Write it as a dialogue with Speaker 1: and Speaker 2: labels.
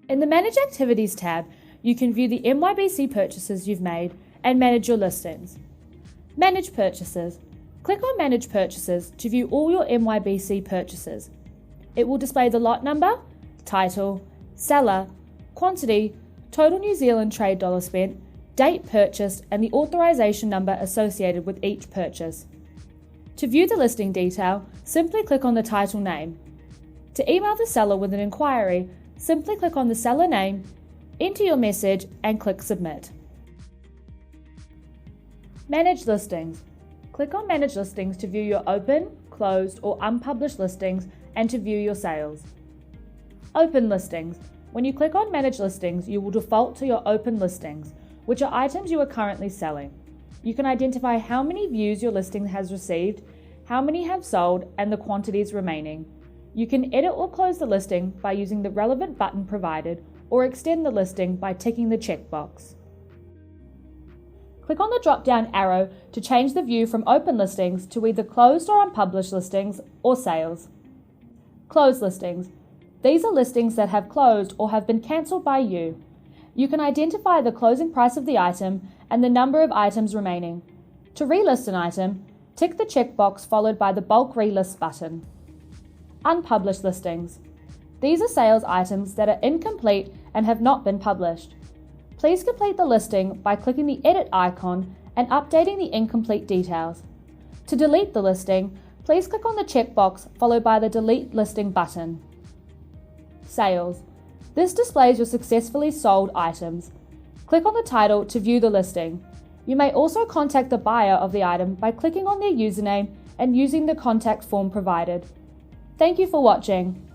Speaker 1: In the Manage Activities tab, you can view the MYBC purchases you've made and manage your listings. Manage Purchases. Click on Manage Purchases to view all your MYBC purchases. It will display the lot number, title, seller, quantity, total New Zealand trade dollar spent, date purchased, and the authorization number associated with each purchase. To view the listing detail, simply click on the title name. To email the seller with an inquiry, simply click on the seller name, enter your message, and click Submit. Manage Listings. Click on Manage Listings to view your open, closed, or unpublished listings and to view your sales. Open Listings. When you click on Manage Listings, you will default to your open listings, which are items you are currently selling. You can identify how many views your listing has received, how many have sold, and the quantities remaining. You can edit or close the listing by using the relevant button provided, or extend the listing by ticking the checkbox. Click on the drop-down arrow to change the view from open listings to either closed or unpublished listings or sales. Closed listings. These are listings that have closed or have been cancelled by you. You can identify the closing price of the item and the number of items remaining. To relist an item, tick the checkbox followed by the Bulk Relist button. Unpublished listings. These are sales items that are incomplete and have not been published. Please complete the listing by clicking the edit icon and updating the incomplete details. To delete the listing, please click on the checkbox followed by the Delete Listing button. Sales. This displays your successfully sold items. Click on the title to view the listing. You may also contact the buyer of the item by clicking on their username and using the contact form provided. Thank you for watching.